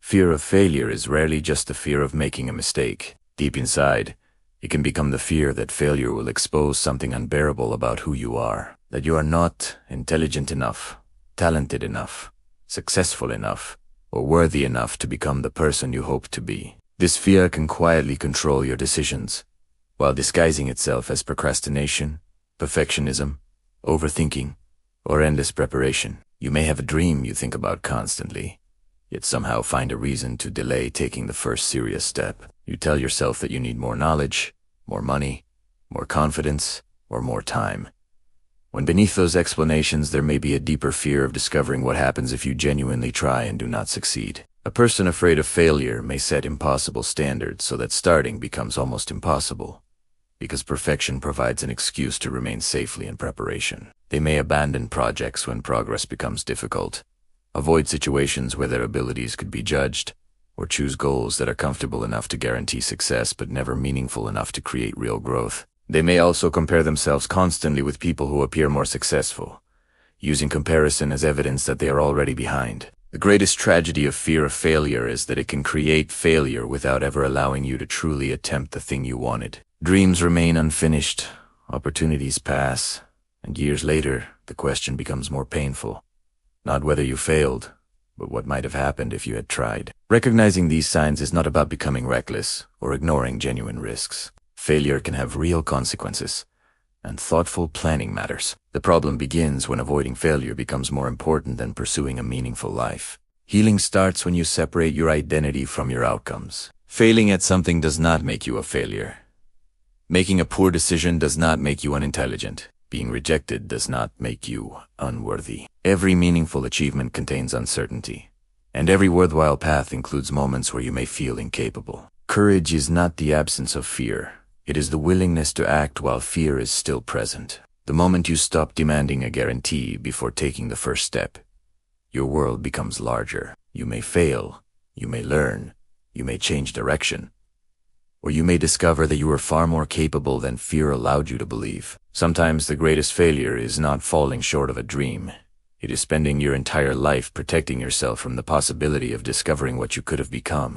Fear of failure is rarely just the fear of making a mistake. Deep inside, it can become the fear that failure will expose something unbearable about who you are, that you are not intelligent enough, talented enough, successful enough, or worthy enough to become the person you hope to be. This fear can quietly control your decisions, while disguising itself as procrastination, perfectionism, overthinking, or endless preparation. You may have a dream you think about constantly, yet somehow find a reason to delay taking the first serious step. You tell yourself that you need more knowledge, more money, more confidence, or more time, when beneath those explanations there may be a deeper fear of discovering what happens if you genuinely try and do not succeed. A person afraid of failure may set impossible standards so that starting becomes almost impossible, because perfection provides an excuse to remain safely in preparation. They may abandon projects when progress becomes difficult, avoid situations where their abilities could be judged, or choose goals that are comfortable enough to guarantee success but never meaningful enough to create real growth. They may also compare themselves constantly with people who appear more successful, using comparison as evidence that they are already behind. The greatest tragedy of fear of failure is that it can create failure without ever allowing you to truly attempt the thing you wanted. Dreams remain unfinished, opportunities pass, and years later, the question becomes more painful. Not whether you failed, but what might have happened if you had tried. Recognizing these signs is not about becoming reckless or ignoring genuine risks. Failure can have real consequences, and thoughtful planning matters. The problem begins when avoiding failure becomes more important than pursuing a meaningful life. Healing starts when you separate your identity from your outcomes. Failing at something does not make you a failure. Making a poor decision does not make you unintelligent. Being rejected does not make you unworthy. Every meaningful achievement contains uncertainty, and every worthwhile path includes moments where you may feel incapable. Courage is not the absence of fear. It is the willingness to act while fear is still present. The moment you stop demanding a guarantee before taking the first step, your world becomes larger. You may fail, you may learn, you may change direction, or you may discover that you are far more capable than fear allowed you to believe. Sometimes the greatest failure is not falling short of a dream. It is spending your entire life protecting yourself from the possibility of discovering what you could have become.